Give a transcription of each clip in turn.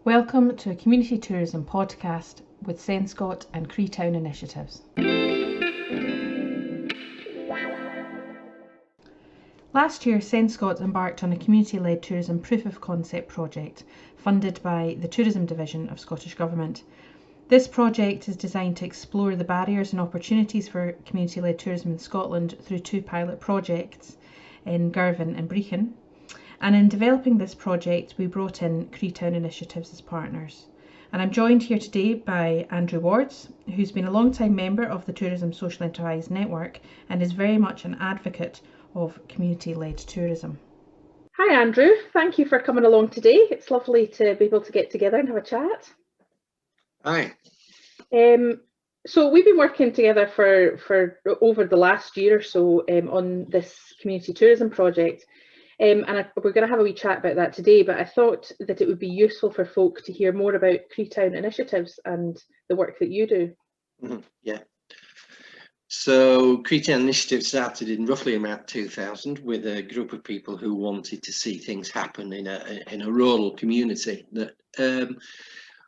Welcome to a community tourism podcast with Scott and Creetown Initiatives. Last year, Scott embarked on a community-led tourism proof of concept project funded by the Tourism Division of Scottish Government. This project is designed to explore the barriers and opportunities for community-led tourism in Scotland through two pilot projects in Girvan and Brechin. And in developing this project, we brought in Creetown Initiatives as partners. And I'm joined here today by Andrew Wards, who's been a long-time member of the Tourism Social Enterprise Network and is very much an advocate of community-led tourism. Hi Andrew, thank you for coming along today. It's lovely to be able to get together and have a chat. Hi. So we've been working together for over the last year or so on this community tourism project. We're going to have a wee chat about that today, but I thought that it would be useful for folk to hear more about Creetown Initiatives and the work that you do. Yeah. So Creetown Initiatives started in roughly about 2000 with a group of people who wanted to see things happen in a rural community that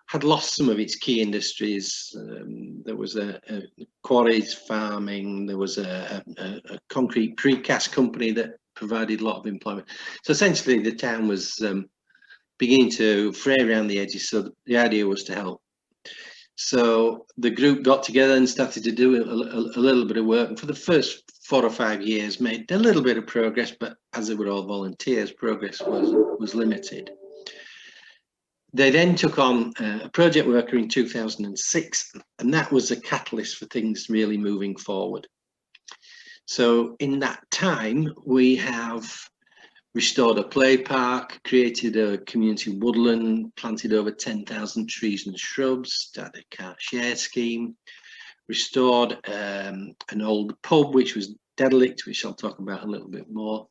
had lost some of its key industries. There was a quarries, farming, there was a concrete precast company that provided a lot of employment. So essentially the town was beginning to fray around the edges, so the idea was to help. So the group got together and started to do a little bit of work, and for the first 4 or 5 years made a little bit of progress, but as they were all volunteers, progress was limited. They then took on a project worker in 2006, and that was a catalyst for things really moving forward. So in that time, we have restored a play park, created a community woodland, planted over 10,000 trees and shrubs, started a car share scheme, restored an old pub which was derelict, which I'll talk about a little bit more,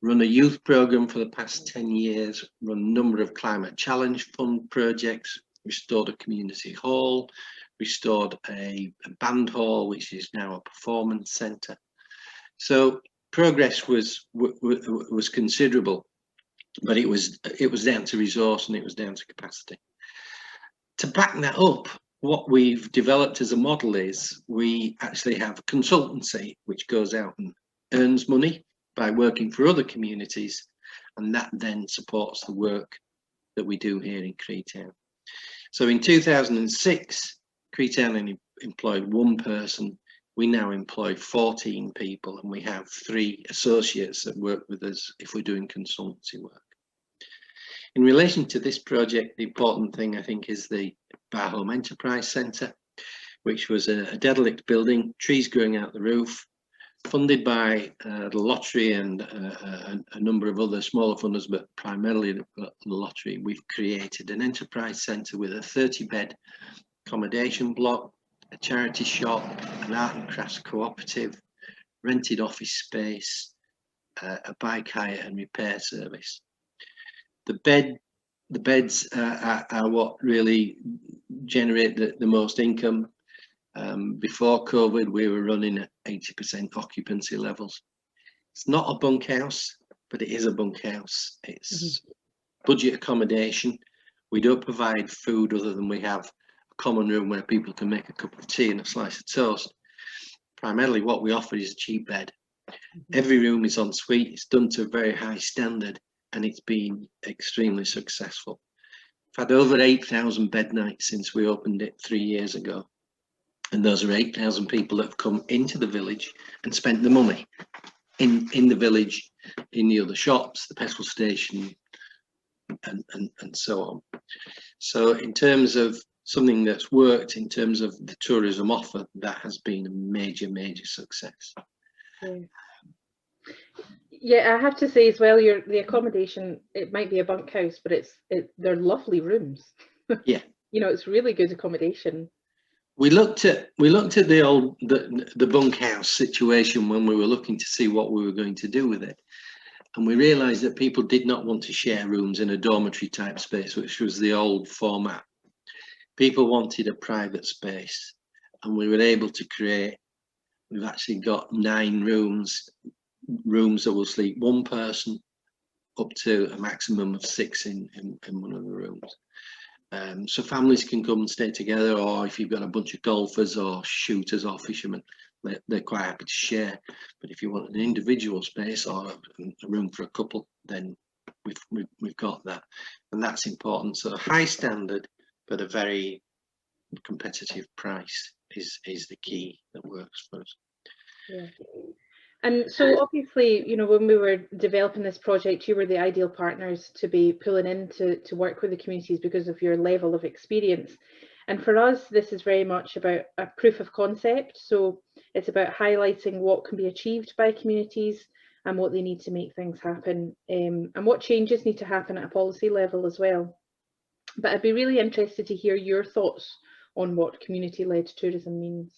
run a youth programme for the past 10 years, run a number of climate challenge fund projects, restored a community hall, restored a band hall, which is now a performance centre. So progress was considerable, but it was down to resource and it was down to capacity. To back that up, what we've developed as a model is we actually have a consultancy which goes out and earns money by working for other communities, and that then supports the work that we do here in Creetown. So in 2006, Creetown employed one person. We now employ 14 people, and we have 3 associates that work with us if we're doing consultancy work. In relation to this project, the important thing I think is the Barhome Enterprise Centre, which was a derelict building, trees growing out the roof, funded by the lottery and a number of other smaller funders, but primarily the lottery. We've created an enterprise centre with a 30-bed accommodation block, a charity shop, an art and crafts cooperative, rented office space, a bike hire and repair service. The beds are what really generate the most income. Before COVID, we were running at 80% occupancy levels. It's not a bunkhouse, but it is a bunkhouse. It's budget accommodation. We don't provide food other than we have common room where people can make a cup of tea and a slice of toast. Primarily what we offer is a cheap bed. Every room is en suite, it's done to a very high standard, and it's been extremely successful. We've had over 8,000 bed nights since we opened it 3 years ago, and those are 8,000 people that have come into the village and spent the money in the village, in the other shops, the petrol station, and so on. So in terms of something that's worked in terms of the tourism offer, that has been a major success. Yeah, I have to say as well, the accommodation, it might be a bunkhouse, but they're lovely rooms. Yeah. You know, it's really good accommodation. We looked at the bunkhouse situation when we were looking to see what we were going to do with it, and we realized that people did not want to share rooms in a dormitory type space, which was the old format. People wanted a private space, and we were able to create, we've actually got 9 rooms that will sleep one person, up to a maximum of 6 in one of the rooms. So families can come and stay together, or if you've got a bunch of golfers or shooters or fishermen, they're quite happy to share. But if you want an individual space or a room for a couple, then we've got that, and that's important. So a high standard, but a very competitive price is the key that works for us. Yeah. And so obviously, you know, when we were developing this project, you were the ideal partners to be pulling in to work with the communities because of your level of experience. And for us, this is very much about a proof of concept. So it's about highlighting what can be achieved by communities and what they need to make things happen, and what changes need to happen at a policy level as well. But I'd be really interested to hear your thoughts on what community-led tourism means.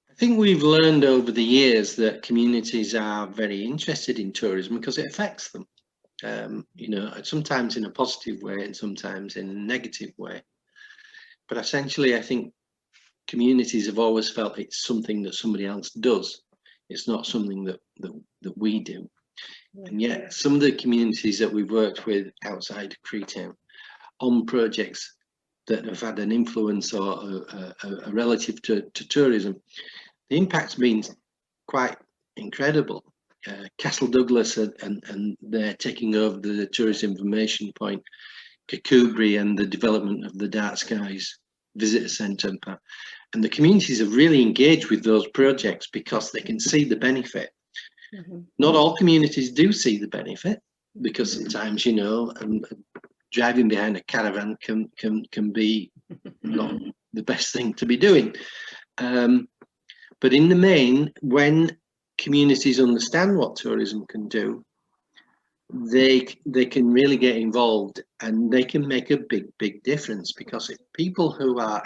I think we've learned over the years that communities are very interested in tourism because it affects them, you know, sometimes in a positive way and sometimes in a negative way. But essentially, I think communities have always felt it's something that somebody else does. It's not something that we do. And yet some of the communities that we've worked with outside Creetown on projects that have had an influence or a relative to tourism, the impact's been quite incredible. Castle Douglas and they're taking over the tourist information point, Kakubri and the development of the Dark Skies Visitor Centre, and the communities have really engaged with those projects because they can see the benefit. Not all communities do see the benefit, because sometimes, you know, driving behind a caravan can be not the best thing to be doing. But in the main, when communities understand what tourism can do, they can really get involved and they can make a big difference. Because if people who are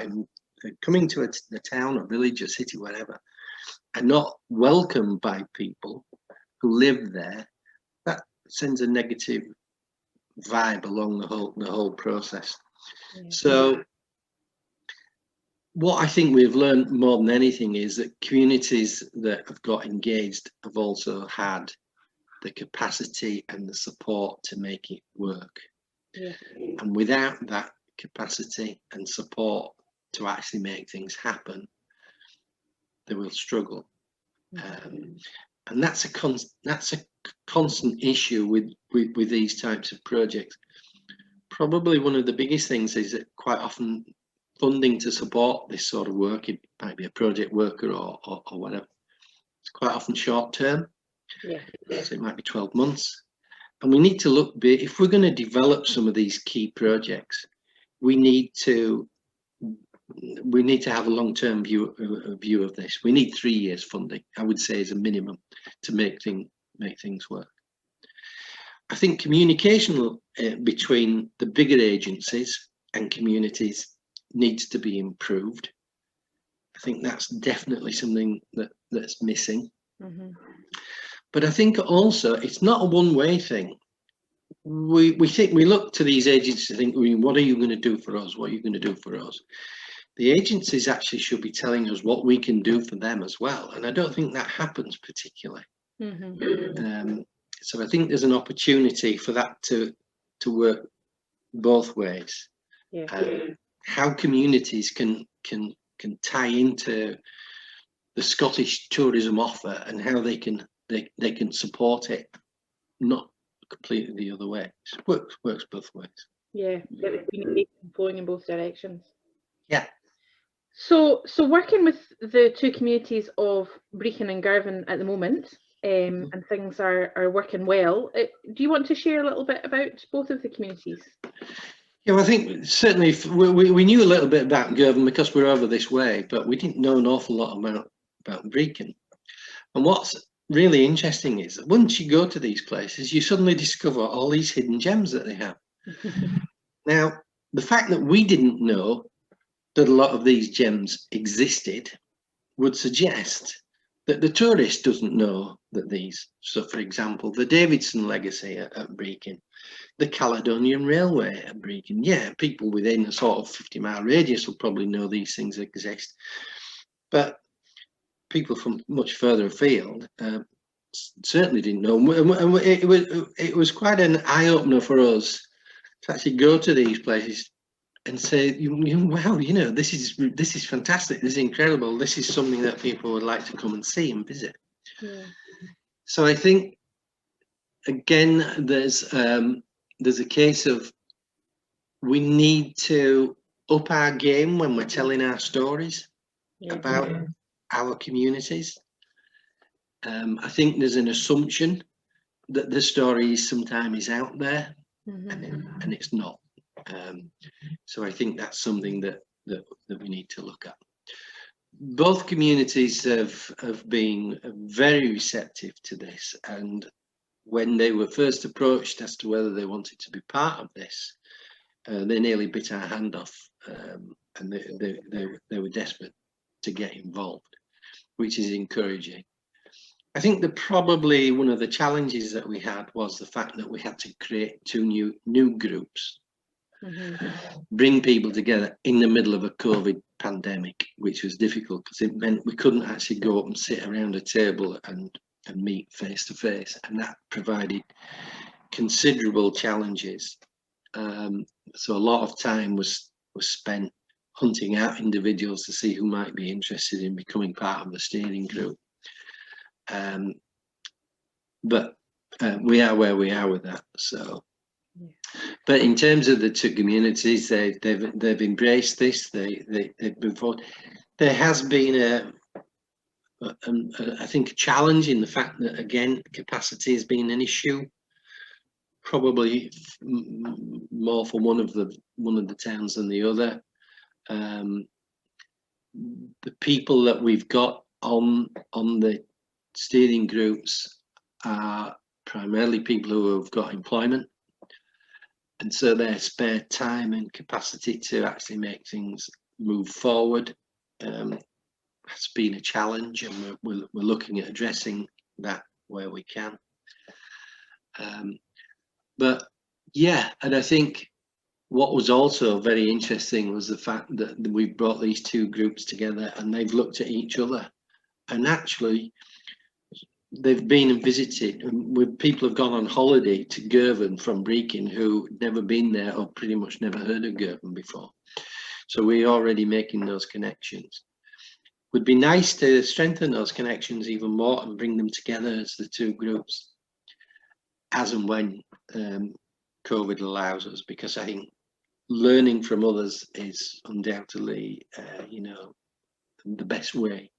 coming to the town or village or city, whatever, are not welcomed by people who live there, that sends a negative vibe along the whole process. So what I think we've learned more than anything is that communities that have got engaged have also had the capacity and the support to make it work. And without that capacity and support to actually make things happen, they will struggle. And that's a constant issue with these types of projects. Probably one of the biggest things is that quite often funding to support this sort of work, it might be a project worker or whatever, it's quite often short term. So it might be 12 months. And we need to look, if we're going to develop some of these key projects, we need to have a long-term view of this. We need 3 years funding, I would say, as a minimum to make things work. I think communication between the bigger agencies and communities needs to be improved. I think that's definitely something that's missing. But I think also it's not a one-way thing. We look to these agencies and think, what are you going to do for us? What are you going to do for us? The agencies actually should be telling us what we can do for them as well. And I don't think that happens particularly. So I think there's an opportunity for that to work both ways. How communities can tie into the Scottish tourism offer and how they can support it, not completely the other way. It works both ways. Communication flowing in both directions. So working with the two communities of Brechin and Girvan at the moment, and things are working well. Do you want to share a little bit about both of the communities? Yeah, well, I think certainly we knew a little bit about Girvan because we're over this way, but we didn't know an awful lot about Brechin. And what's really interesting is that once you go to these places, you suddenly discover all these hidden gems that they have. Now, the fact that we didn't know that a lot of these gems existed would suggest that the tourist doesn't know that these. So, for example, the Davidson legacy at Brechin, the Caledonian Railway at Brechin. Yeah, people within a sort of 50-mile radius will probably know these things exist, but people from much further afield certainly didn't know. And it was quite an eye-opener for us to actually go to these places and say, wow, this is fantastic, this is incredible, this is something that people would like to come and see and visit. Yeah. So I think, again, there's a case of we need to up our game when we're telling our stories about our communities. I think there's an assumption that the story sometimes is out there, and it's not. So I think that's something that we need to look at. Both communities have been very receptive to this, and when they were first approached as to whether they wanted to be part of this, they nearly bit our hand off, and they were desperate to get involved, which is encouraging. I think that probably one of the challenges that we had was the fact that we had to create two new groups, bring people together in the middle of a COVID pandemic, which was difficult because it meant we couldn't actually go up and sit around a table and meet face to face, and that provided considerable challenges. So a lot of time was spent hunting out individuals to see who might be interested in becoming part of the steering group. But we are where we are with that. So, but in terms of the two communities, they've embraced this. They've been forward. There has been I think a challenge in the fact that, again, capacity has been an issue, probably more for one of the towns than the other. The people that we've got on the steering groups are primarily people who have got employment, and so their spare time and capacity to actually make things move forward has been a challenge, and we're looking at addressing that where we can. But yeah, and I think what was also very interesting was the fact that we brought these two groups together and they've looked at each other, and actually they've been and visited, and people have gone on holiday to Girvan from Brechin who never been there or pretty much never heard of Girvan before. So we're already making those connections. Would be nice to strengthen those connections even more and bring them together as the two groups as and when COVID allows us, because I think learning from others is undoubtedly the best way.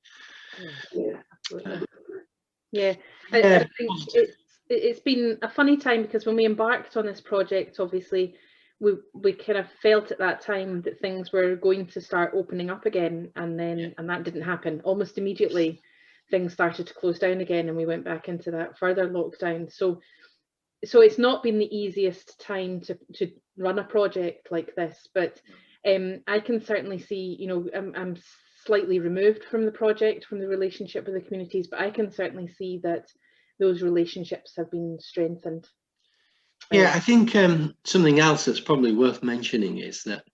Yeah, absolutely. I think it's been a funny time, because when we embarked on this project, obviously we kind of felt at that time that things were going to start opening up again, and that didn't happen. Almost immediately things started to close down again, and we went back into that further lockdown. So it's not been the easiest time to run a project like this, but I can certainly see, I'm slightly removed from the project, from the relationship with the communities, but I can certainly see that those relationships have been strengthened. Yeah, I think something else that's probably worth mentioning is that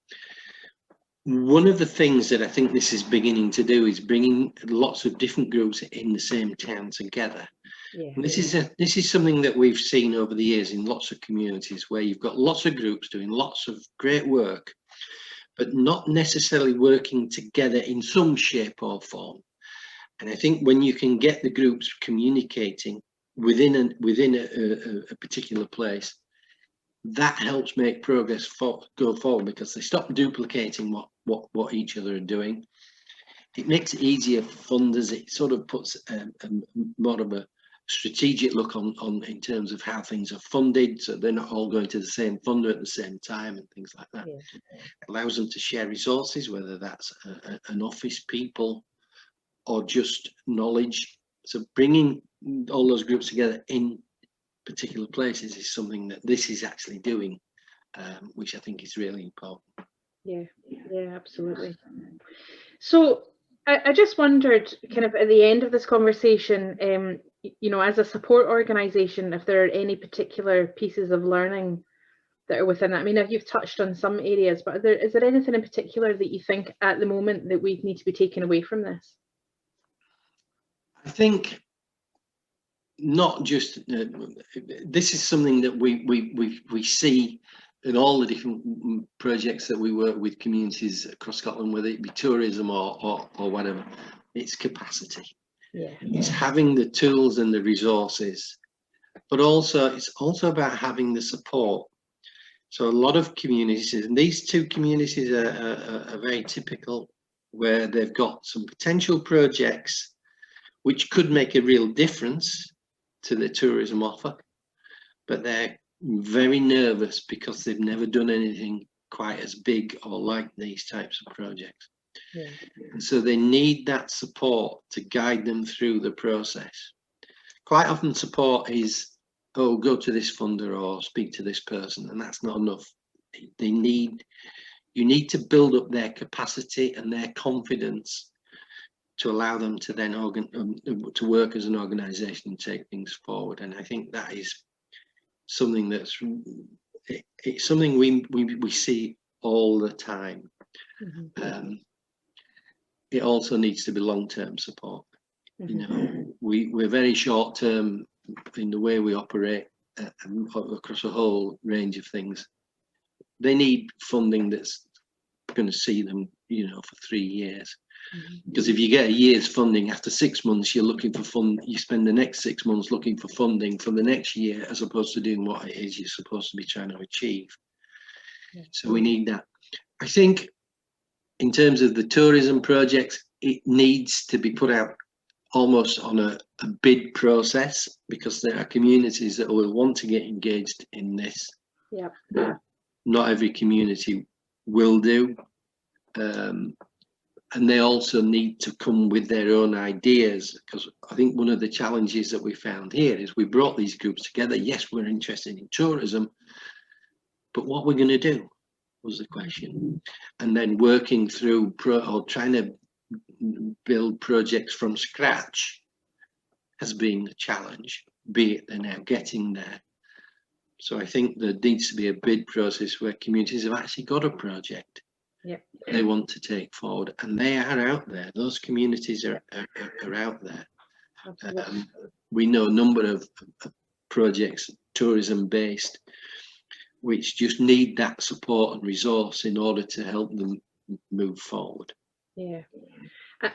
one of the things that I think this is beginning to do is bringing lots of different groups in the same town together. Yeah. And this is something that we've seen over the years in lots of communities, where you've got lots of groups doing lots of great work, but not necessarily working together in some shape or form. And I think when you can get the groups communicating within a particular place, that helps make progress go forward, because they stop duplicating what each other are doing. It makes it easier for funders. It sort of puts more of a strategic look on in terms of how things are funded, so they're not all going to the same funder at the same time and things like that. Yeah. It allows them to share resources, whether that's an office, people, or just knowledge. So bringing all those groups together in particular places is something that this is actually doing, which I think is really important. Yeah, absolutely. So I just wondered, kind of at the end of this conversation, as a support organisation, if there are any particular pieces of learning that are within that. I mean, you've touched on some areas, but is there anything in particular that you think at the moment that we need to be taken away from this? I think not just this is something that we see in all the different projects that we work with communities across Scotland, whether it be tourism or whatever, it's capacity. Yeah. It's having the tools and the resources, but also it's also about having the support. So a lot of communities, and these two communities are very typical, where they've got some potential projects which could make a real difference to the tourism offer, but they're very nervous because they've never done anything quite as big or like these types of projects. Yeah. And so they need that support to guide them through the process. Quite often support is, oh, go to this funder or speak to this person, and that's not enough. You need to build up their capacity and their confidence to allow them to then to work as an organisation and take things forward. And I think that is something it's something we see all the time. Mm-hmm. It also needs to be long-term support. Mm-hmm. You know, we're very short-term in the way we operate across a whole range of things. They need funding that's going to see them, you know, for 3 years. Because if you get a year's funding, after 6 months, you're looking for you spend the next 6 months looking for funding for the next year, as opposed to doing what it is you're supposed to be trying to achieve. Yeah. So we need that. I think in terms of the tourism projects, it needs to be put out almost on a bid process, because there are communities that will want to get engaged in this. Yeah. Not every community will do. And they also need to come with their own ideas, because I think one of the challenges that we found here is we brought these groups together. Yes, we're interested in tourism, but what we're going to do was the question. And then working through or trying to build projects from scratch has been a challenge, be it they're now getting there. So I think there needs to be a bid process where communities have actually got a project they want to take forward, and they are out there. Those communities are out there. We know a number of projects, tourism based, which just need that support and resource in order to help them move forward. Yeah.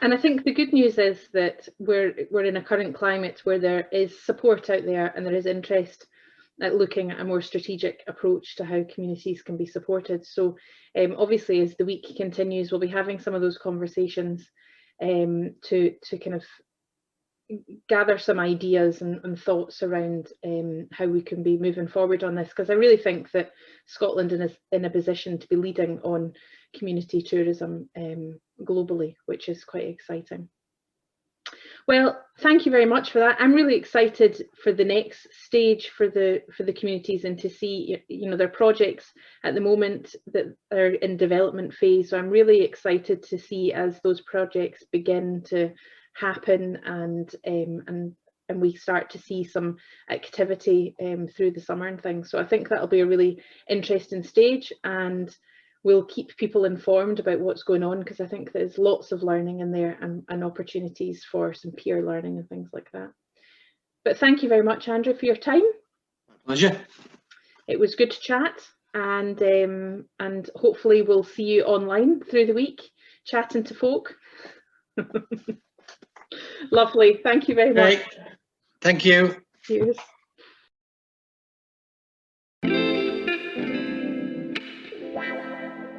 And I think the good news is that we're in a current climate where there is support out there, and there is interest at looking at a more strategic approach to how communities can be supported. So obviously, as the week continues, we'll be having some of those conversations to kind of gather some ideas and thoughts around how we can be moving forward on this, because I really think that Scotland is in a position to be leading on community tourism globally, which is quite exciting. Well, thank you very much for that. I'm really excited for the next stage for the communities, and to see, you know, their projects at the moment that are in development phase. So I'm really excited to see as those projects begin to happen, and we start to see some activity through the summer and things. So I think that'll be a really interesting stage, and we'll keep people informed about what's going on, because I think there's lots of learning in there, and opportunities for some peer learning and things like that. But thank you very much, Andrew, for your time. My pleasure. It was good to chat, and hopefully we'll see you online through the week, chatting to folk. Lovely. Thank you very much. Thank you. Cheers.